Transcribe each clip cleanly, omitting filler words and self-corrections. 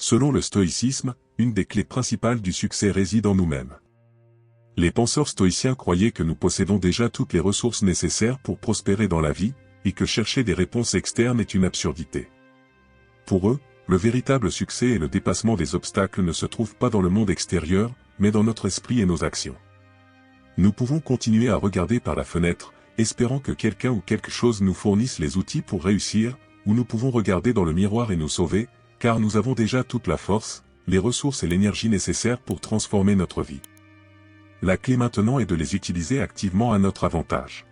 Selon le stoïcisme, une des clés principales du succès réside en nous-mêmes. Les penseurs stoïciens croyaient que nous possédons déjà toutes les ressources nécessaires pour prospérer dans la vie, et que chercher des réponses externes est une absurdité. Pour eux, le véritable succès et le dépassement des obstacles ne se trouvent pas dans le monde extérieur, mais dans notre esprit et nos actions. Nous pouvons continuer à regarder par la fenêtre, espérant que quelqu'un ou quelque chose nous fournisse les outils pour réussir, ou nous pouvons regarder dans le miroir et nous sauver, car nous avons déjà toute la force, les ressources et l'énergie nécessaires pour transformer notre vie. La clé maintenant est de les utiliser activement à notre avantage.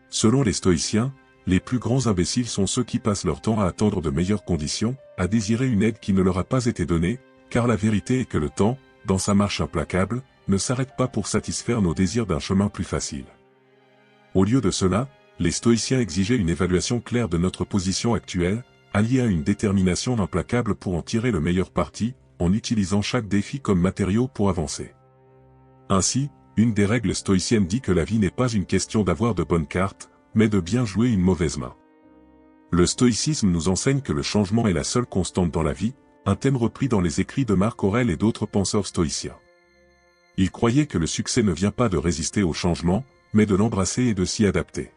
Selon les stoïciens, les plus grands imbéciles sont ceux qui passent leur temps à attendre de meilleures conditions, à désirer une aide qui ne leur a pas été donnée, car la vérité est que le temps, dans sa marche implacable, ne s'arrête pas pour satisfaire nos désirs d'un chemin plus facile. Au lieu de cela, les stoïciens exigeaient une évaluation claire de notre position actuelle, alliée à une détermination implacable pour en tirer le meilleur parti, en utilisant chaque défi comme matériau pour avancer. Ainsi, une des règles stoïciennes dit que la vie n'est pas une question d'avoir de bonnes cartes, mais de bien jouer une mauvaise main. Le stoïcisme nous enseigne que le changement est la seule constante dans la vie, un thème repris dans les écrits de Marc Aurèle et d'autres penseurs stoïciens. Ils croyaient que le succès ne vient pas de résister au changement, mais de l'embrasser et de s'y adapter.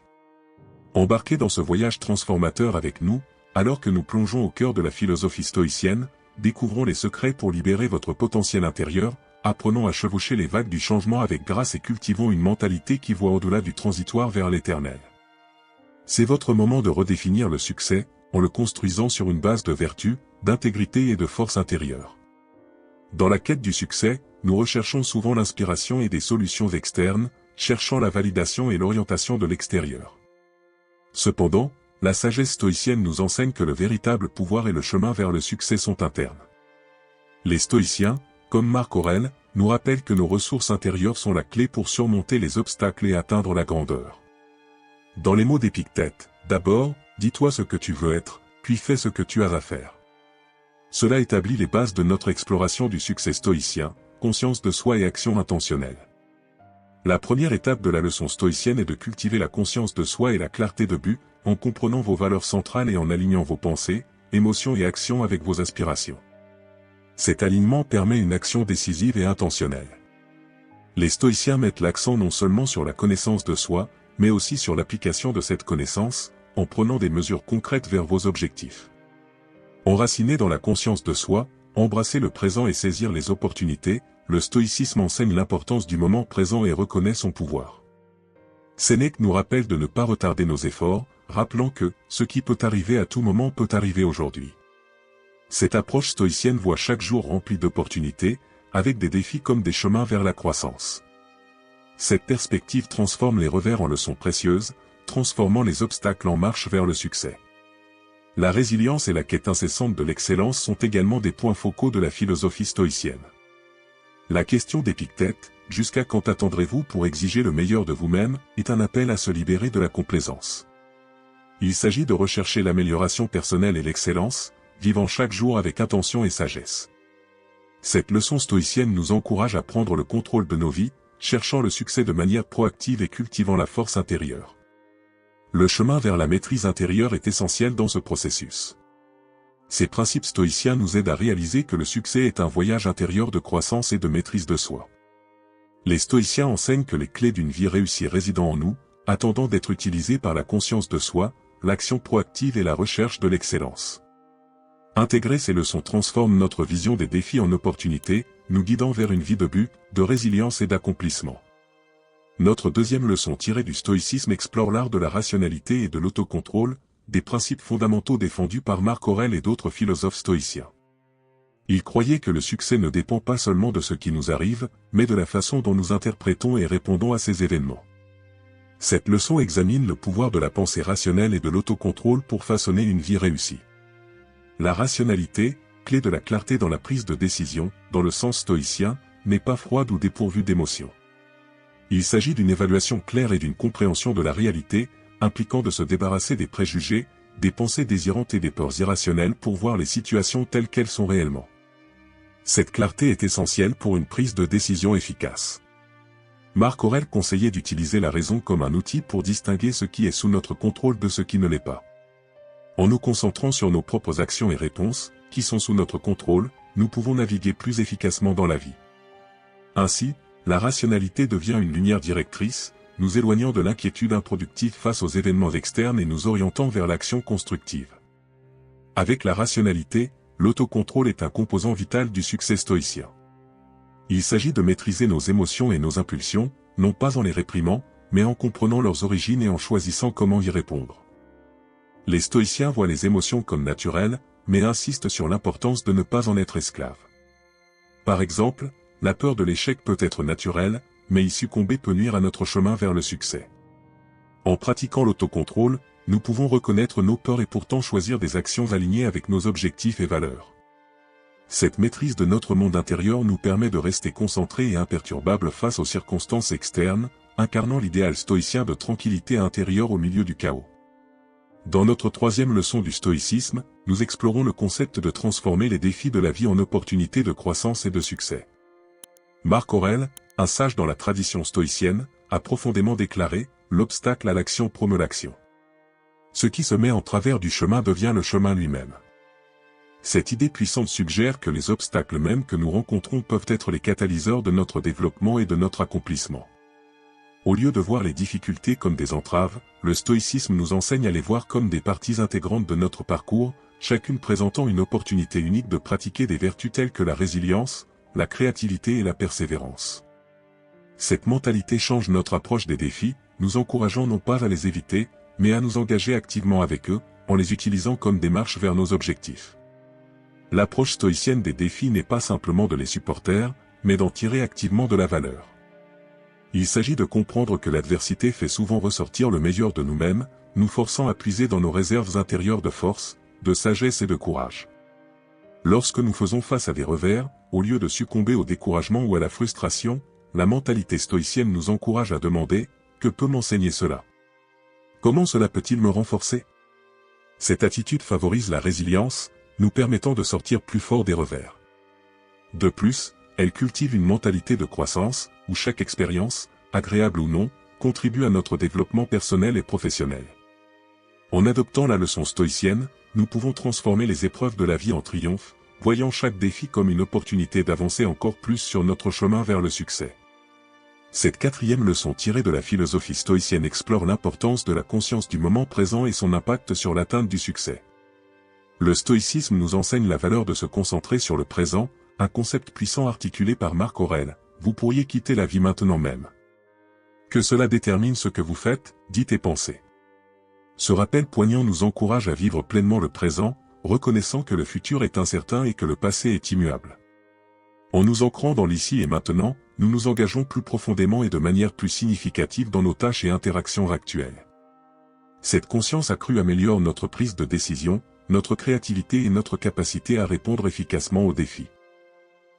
Embarquez dans ce voyage transformateur avec nous, alors que nous plongeons au cœur de la philosophie stoïcienne, découvrons les secrets pour libérer votre potentiel intérieur, apprenons à chevaucher les vagues du changement avec grâce et cultivons une mentalité qui voit au-delà du transitoire vers l'éternel. C'est votre moment de redéfinir le succès, en le construisant sur une base de vertu, d'intégrité et de force intérieure. Dans la quête du succès, nous recherchons souvent l'inspiration et des solutions externes, cherchant la validation et l'orientation de l'extérieur. Cependant, la sagesse stoïcienne nous enseigne que le véritable pouvoir et le chemin vers le succès sont internes. Les stoïciens, comme Marc Aurèle, nous rappellent que nos ressources intérieures sont la clé pour surmonter les obstacles et atteindre la grandeur. Dans les mots d'Épictète, d'abord, dis-toi ce que tu veux être, puis fais ce que tu as à faire. Cela établit les bases de notre exploration du succès stoïcien, conscience de soi et action intentionnelle. La première étape de la leçon stoïcienne est de cultiver la conscience de soi et la clarté de but, en comprenant vos valeurs centrales et en alignant vos pensées, émotions et actions avec vos aspirations. Cet alignement permet une action décisive et intentionnelle. Les stoïciens mettent l'accent non seulement sur la connaissance de soi, mais aussi sur l'application de cette connaissance, en prenant des mesures concrètes vers vos objectifs. Enraciné dans la conscience de soi, embrasser le présent et saisir les opportunités, le stoïcisme enseigne l'importance du moment présent et reconnaît son pouvoir. Sénèque nous rappelle de ne pas retarder nos efforts, rappelant que « ce qui peut arriver à tout moment peut arriver aujourd'hui ». Cette approche stoïcienne voit chaque jour rempli d'opportunités, avec des défis comme des chemins vers la croissance. Cette perspective transforme les revers en leçons précieuses, transformant les obstacles en marche vers le succès. La résilience et la quête incessante de l'excellence sont également des points focaux de la philosophie stoïcienne. La question d'Épictète, « Jusqu'à quand attendrez-vous pour exiger le meilleur de vous-même » est un appel à se libérer de la complaisance. Il s'agit de rechercher l'amélioration personnelle et l'excellence, vivant chaque jour avec intention et sagesse. Cette leçon stoïcienne nous encourage à prendre le contrôle de nos vies, cherchant le succès de manière proactive et cultivant la force intérieure. Le chemin vers la maîtrise intérieure est essentiel dans ce processus. Ces principes stoïciens nous aident à réaliser que le succès est un voyage intérieur de croissance et de maîtrise de soi. Les stoïciens enseignent que les clés d'une vie réussie résident en nous, attendant d'être utilisées par la conscience de soi, l'action proactive et la recherche de l'excellence. Intégrer ces leçons transforme notre vision des défis en opportunités, nous guidant vers une vie de but, de résilience et d'accomplissement. Notre deuxième leçon tirée du stoïcisme explore l'art de la rationalité et de l'autocontrôle, des principes fondamentaux défendus par Marc Aurèle et d'autres philosophes stoïciens. Ils croyaient que le succès ne dépend pas seulement de ce qui nous arrive, mais de la façon dont nous interprétons et répondons à ces événements. Cette leçon examine le pouvoir de la pensée rationnelle et de l'autocontrôle pour façonner une vie réussie. La rationalité, clé de la clarté dans la prise de décision, dans le sens stoïcien, n'est pas froide ou dépourvue d'émotions. Il s'agit d'une évaluation claire et d'une compréhension de la réalité, impliquant de se débarrasser des préjugés, des pensées désirantes et des peurs irrationnelles pour voir les situations telles qu'elles sont réellement. Cette clarté est essentielle pour une prise de décision efficace. Marc Aurèle conseillait d'utiliser la raison comme un outil pour distinguer ce qui est sous notre contrôle de ce qui ne l'est pas. En nous concentrant sur nos propres actions et réponses, qui sont sous notre contrôle, nous pouvons naviguer plus efficacement dans la vie. Ainsi, la rationalité devient une lumière directrice, nous éloignant de l'inquiétude improductive face aux événements externes et nous orientant vers l'action constructive. Avec la rationalité, l'autocontrôle est un composant vital du succès stoïcien. Il s'agit de maîtriser nos émotions et nos impulsions, non pas en les réprimant, mais en comprenant leurs origines et en choisissant comment y répondre. Les stoïciens voient les émotions comme naturelles, mais insistent sur l'importance de ne pas en être esclave. Par exemple, la peur de l'échec peut être naturelle, mais y succomber peut nuire à notre chemin vers le succès. En pratiquant l'autocontrôle, nous pouvons reconnaître nos peurs et pourtant choisir des actions alignées avec nos objectifs et valeurs. Cette maîtrise de notre monde intérieur nous permet de rester concentrés et imperturbables face aux circonstances externes, incarnant l'idéal stoïcien de tranquillité intérieure au milieu du chaos. Dans notre troisième leçon du stoïcisme, nous explorons le concept de transformer les défis de la vie en opportunités de croissance et de succès. Marc Aurèle, un sage dans la tradition stoïcienne, a profondément déclaré « L'obstacle à l'action promeut l'action. Ce qui se met en travers du chemin devient le chemin lui-même ». Cette idée puissante suggère que les obstacles mêmes que nous rencontrons peuvent être les catalyseurs de notre développement et de notre accomplissement. Au lieu de voir les difficultés comme des entraves, le stoïcisme nous enseigne à les voir comme des parties intégrantes de notre parcours, chacune présentant une opportunité unique de pratiquer des vertus telles que la résilience, la créativité et la persévérance. Cette mentalité change notre approche des défis, nous encourageant non pas à les éviter, mais à nous engager activement avec eux, en les utilisant comme des marches vers nos objectifs. L'approche stoïcienne des défis n'est pas simplement de les supporter, mais d'en tirer activement de la valeur. Il s'agit de comprendre que l'adversité fait souvent ressortir le meilleur de nous-mêmes, nous forçant à puiser dans nos réserves intérieures de force, de sagesse et de courage. Lorsque nous faisons face à des revers, au lieu de succomber au découragement ou à la frustration, la mentalité stoïcienne nous encourage à demander « Que peut m'enseigner cela ? Comment cela peut-il me renforcer ?» Cette attitude favorise la résilience, nous permettant de sortir plus fort des revers. De plus, elle cultive une mentalité de croissance, où chaque expérience, agréable ou non, contribue à notre développement personnel et professionnel. En adoptant la leçon stoïcienne, nous pouvons transformer les épreuves de la vie en triomphe, voyant chaque défi comme une opportunité d'avancer encore plus sur notre chemin vers le succès. Cette quatrième leçon tirée de la philosophie stoïcienne explore l'importance de la conscience du moment présent et son impact sur l'atteinte du succès. Le stoïcisme nous enseigne la valeur de se concentrer sur le présent, un concept puissant articulé par Marc Aurèle. Vous pourriez quitter la vie maintenant même. Que cela détermine ce que vous faites, dites et pensez. Ce rappel poignant nous encourage à vivre pleinement le présent, reconnaissant que le futur est incertain et que le passé est immuable. En nous ancrant dans l'ici et maintenant, nous nous engageons plus profondément et de manière plus significative dans nos tâches et interactions actuelles. Cette conscience accrue améliore notre prise de décision, notre créativité et notre capacité à répondre efficacement aux défis.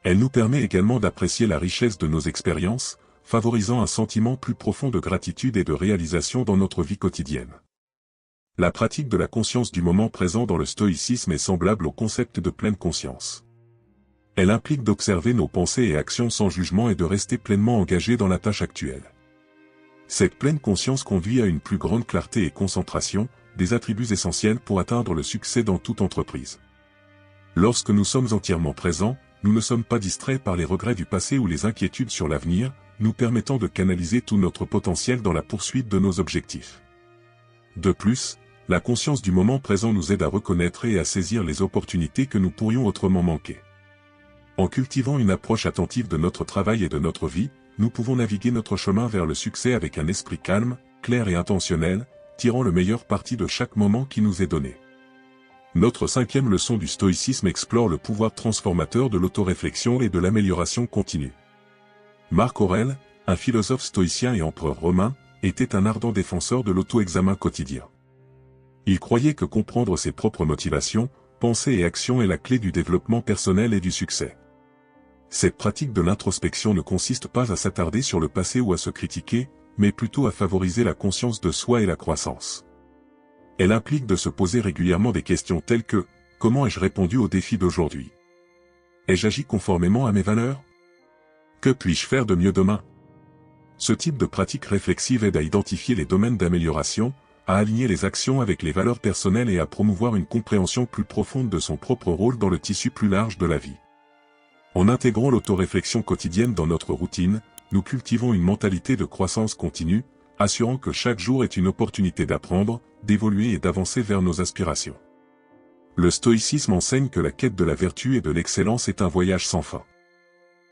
Elle nous permet également d'apprécier la richesse de nos expériences, favorisant un sentiment plus profond de gratitude et de réalisation dans notre vie quotidienne. La pratique de la conscience du moment présent dans le stoïcisme est semblable au concept de pleine conscience. Elle implique d'observer nos pensées et actions sans jugement et de rester pleinement engagé dans la tâche actuelle. Cette pleine conscience conduit à une plus grande clarté et concentration, des attributs essentiels pour atteindre le succès dans toute entreprise. Lorsque nous sommes entièrement présents, nous ne sommes pas distraits par les regrets du passé ou les inquiétudes sur l'avenir, nous permettant de canaliser tout notre potentiel dans la poursuite de nos objectifs. De plus, la conscience du moment présent nous aide à reconnaître et à saisir les opportunités que nous pourrions autrement manquer. En cultivant une approche attentive de notre travail et de notre vie, nous pouvons naviguer notre chemin vers le succès avec un esprit calme, clair et intentionnel, tirant le meilleur parti de chaque moment qui nous est donné. Notre cinquième leçon du stoïcisme explore le pouvoir transformateur de l'autoréflexion et de l'amélioration continue. Marc Aurèle, un philosophe stoïcien et empereur romain, était un ardent défenseur de l'auto-examen quotidien. Il croyait que comprendre ses propres motivations, pensées et actions est la clé du développement personnel et du succès. Cette pratique de l'introspection ne consiste pas à s'attarder sur le passé ou à se critiquer, mais plutôt à favoriser la conscience de soi et la croissance. Elle implique de se poser régulièrement des questions telles que « Comment ai-je répondu aux défis d'aujourd'hui ? Ai-je agi conformément à mes valeurs ? Que puis-je faire de mieux demain ?» Ce type de pratique réflexive aide à identifier les domaines d'amélioration, à aligner les actions avec les valeurs personnelles et à promouvoir une compréhension plus profonde de son propre rôle dans le tissu plus large de la vie. En intégrant l'autoréflexion quotidienne dans notre routine, nous cultivons une mentalité de croissance continue, assurant que chaque jour est une opportunité d'apprendre, d'évoluer et d'avancer vers nos aspirations. Le stoïcisme enseigne que la quête de la vertu et de l'excellence est un voyage sans fin.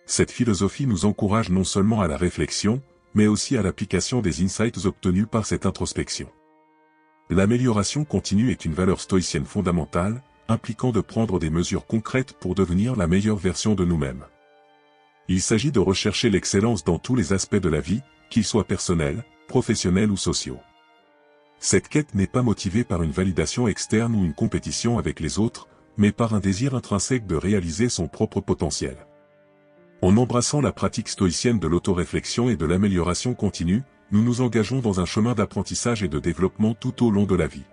Cette philosophie nous encourage non seulement à la réflexion, mais aussi à l'application des insights obtenus par cette introspection. L'amélioration continue est une valeur stoïcienne fondamentale, impliquant de prendre des mesures concrètes pour devenir la meilleure version de nous-mêmes. Il s'agit de rechercher l'excellence dans tous les aspects de la vie, qu'ils soient personnels, professionnels ou sociaux. Cette quête n'est pas motivée par une validation externe ou une compétition avec les autres, mais par un désir intrinsèque de réaliser son propre potentiel. En embrassant la pratique stoïcienne de l'autoréflexion et de l'amélioration continue, nous nous engageons dans un chemin d'apprentissage et de développement tout au long de la vie.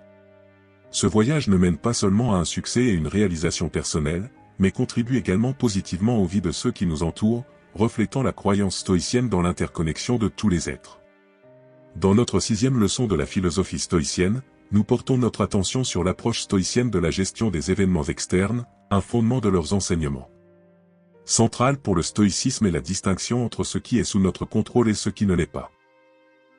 Ce voyage ne mène pas seulement à un succès et une réalisation personnelle, mais contribue également positivement aux vies de ceux qui nous entourent, reflétant la croyance stoïcienne dans l'interconnexion de tous les êtres. Dans notre 6e leçon de la philosophie stoïcienne, nous portons notre attention sur l'approche stoïcienne de la gestion des événements externes, un fondement de leurs enseignements. Centrale pour le stoïcisme est la distinction entre ce qui est sous notre contrôle et ce qui ne l'est pas.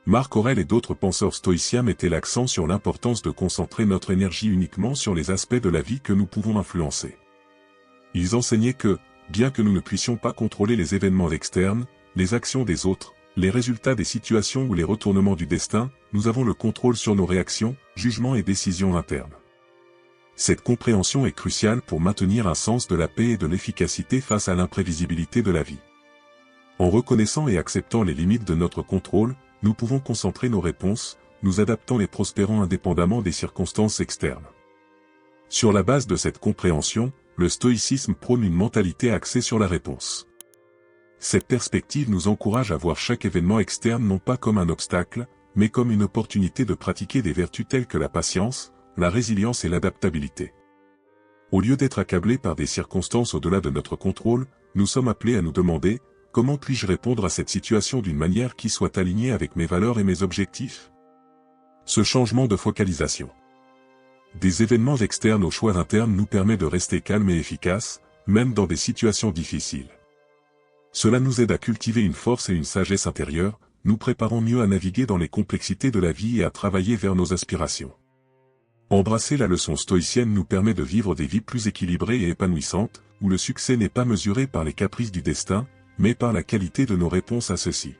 Marc Aurèle et d'autres penseurs stoïciens mettaient l'accent sur l'importance de concentrer notre énergie uniquement sur les aspects de la vie que nous pouvons influencer. Ils enseignaient que, bien que nous ne puissions pas contrôler les événements externes, les actions des autres, les résultats des situations ou les retournements du destin, nous avons le contrôle sur nos réactions, jugements et décisions internes. Cette compréhension est cruciale pour maintenir un sens de la paix et de l'efficacité face à l'imprévisibilité de la vie. En reconnaissant et acceptant les limites de notre contrôle, nous pouvons concentrer nos réponses, nous adaptant et prospérant indépendamment des circonstances externes. Sur la base de cette compréhension, le stoïcisme prône une mentalité axée sur la réponse. Cette perspective nous encourage à voir chaque événement externe non pas comme un obstacle, mais comme une opportunité de pratiquer des vertus telles que la patience, la résilience et l'adaptabilité. Au lieu d'être accablés par des circonstances au-delà de notre contrôle, nous sommes appelés à nous demander « Comment puis-je répondre à cette situation d'une manière qui soit alignée avec mes valeurs et mes objectifs ?» Ce changement de focalisation des événements externes aux choix internes nous permet de rester calmes et efficaces, même dans des situations difficiles. Cela nous aide à cultiver une force et une sagesse intérieure, nous préparant mieux à naviguer dans les complexités de la vie et à travailler vers nos aspirations. Embrasser la leçon stoïcienne nous permet de vivre des vies plus équilibrées et épanouissantes, où le succès n'est pas mesuré par les caprices du destin, mais par la qualité de nos réponses à ceux-ci.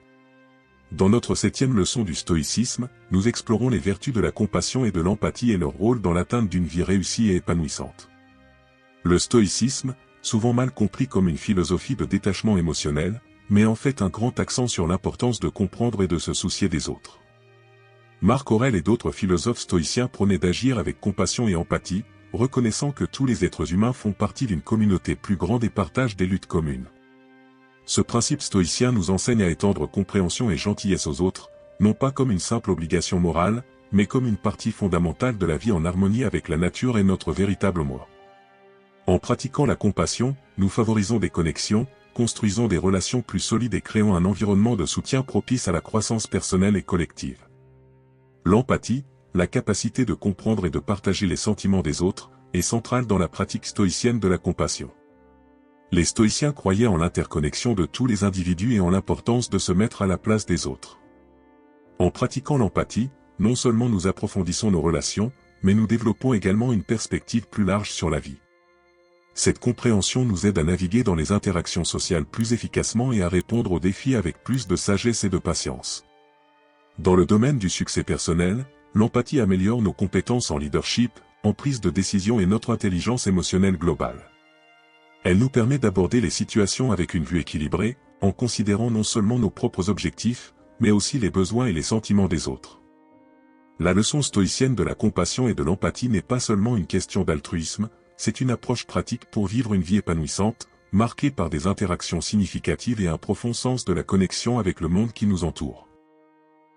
Dans notre 7e leçon du stoïcisme, nous explorons les vertus de la compassion et de l'empathie et leur rôle dans l'atteinte d'une vie réussie et épanouissante. Le stoïcisme, souvent mal compris comme une philosophie de détachement émotionnel, met en fait un grand accent sur l'importance de comprendre et de se soucier des autres. Marc Aurèle et d'autres philosophes stoïciens prônaient d'agir avec compassion et empathie, reconnaissant que tous les êtres humains font partie d'une communauté plus grande et partagent des luttes communes. Ce principe stoïcien nous enseigne à étendre compréhension et gentillesse aux autres, non pas comme une simple obligation morale, mais comme une partie fondamentale de la vie en harmonie avec la nature et notre véritable moi. En pratiquant la compassion, nous favorisons des connexions, construisons des relations plus solides et créons un environnement de soutien propice à la croissance personnelle et collective. L'empathie, la capacité de comprendre et de partager les sentiments des autres, est centrale dans la pratique stoïcienne de la compassion. Les stoïciens croyaient en l'interconnexion de tous les individus et en l'importance de se mettre à la place des autres. En pratiquant l'empathie, non seulement nous approfondissons nos relations, mais nous développons également une perspective plus large sur la vie. Cette compréhension nous aide à naviguer dans les interactions sociales plus efficacement et à répondre aux défis avec plus de sagesse et de patience. Dans le domaine du succès personnel, l'empathie améliore nos compétences en leadership, en prise de décision et notre intelligence émotionnelle globale. Elle nous permet d'aborder les situations avec une vue équilibrée, en considérant non seulement nos propres objectifs, mais aussi les besoins et les sentiments des autres. La leçon stoïcienne de la compassion et de l'empathie n'est pas seulement une question d'altruisme, c'est une approche pratique pour vivre une vie épanouissante, marquée par des interactions significatives et un profond sens de la connexion avec le monde qui nous entoure.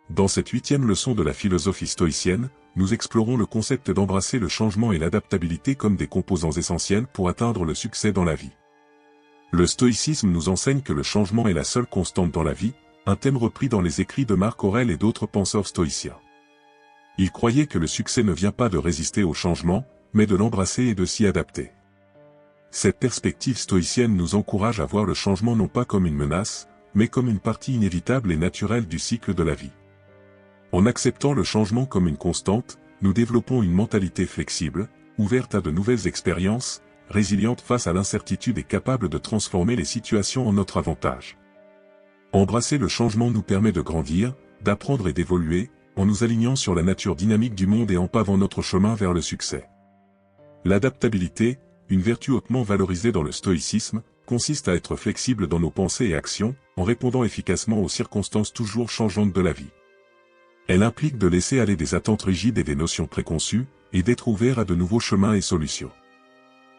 Dans cette 8e leçon de la philosophie stoïcienne, nous explorons le concept d'embrasser le changement et l'adaptabilité comme des composants essentiels pour atteindre le succès dans la vie. Le stoïcisme nous enseigne que le changement est la seule constante dans la vie, un thème repris dans les écrits de Marc Aurèle et d'autres penseurs stoïciens. Ils croyaient que le succès ne vient pas de résister au changement, mais de l'embrasser et de s'y adapter. Cette perspective stoïcienne nous encourage à voir le changement non pas comme une menace, mais comme une partie inévitable et naturelle du cycle de la vie. En acceptant le changement comme une constante, nous développons une mentalité flexible, ouverte à de nouvelles expériences, résiliente face à l'incertitude et capable de transformer les situations en notre avantage. Embrasser le changement nous permet de grandir, d'apprendre et d'évoluer, en nous alignant sur la nature dynamique du monde et en pavant notre chemin vers le succès. L'adaptabilité, une vertu hautement valorisée dans le stoïcisme, consiste à être flexible dans nos pensées et actions, en répondant efficacement aux circonstances toujours changeantes de la vie. Elle implique de laisser aller des attentes rigides et des notions préconçues, et d'être ouvert à de nouveaux chemins et solutions.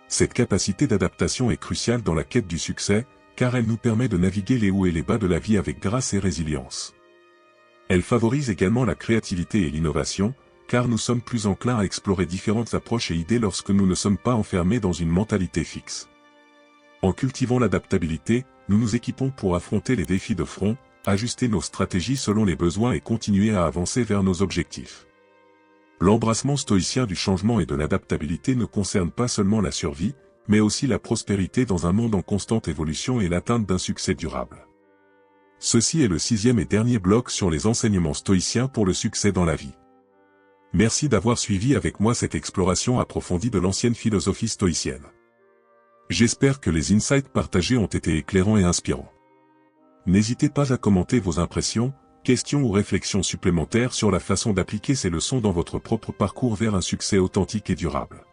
Cette capacité d'adaptation est cruciale dans la quête du succès, car elle nous permet de naviguer les hauts et les bas de la vie avec grâce et résilience. Elle favorise également la créativité et l'innovation, car nous sommes plus enclins à explorer différentes approches et idées lorsque nous ne sommes pas enfermés dans une mentalité fixe. En cultivant l'adaptabilité, nous nous équipons pour affronter les défis de front, ajuster nos stratégies selon les besoins et continuer à avancer vers nos objectifs. L'embrassement stoïcien du changement et de l'adaptabilité ne concerne pas seulement la survie, mais aussi la prospérité dans un monde en constante évolution et l'atteinte d'un succès durable. Ceci est le 6e et dernier bloc sur les enseignements stoïciens pour le succès dans la vie. Merci d'avoir suivi avec moi cette exploration approfondie de l'ancienne philosophie stoïcienne. J'espère que les insights partagés ont été éclairants et inspirants. N'hésitez pas à commenter vos impressions, questions ou réflexions supplémentaires sur la façon d'appliquer ces leçons dans votre propre parcours vers un succès authentique et durable.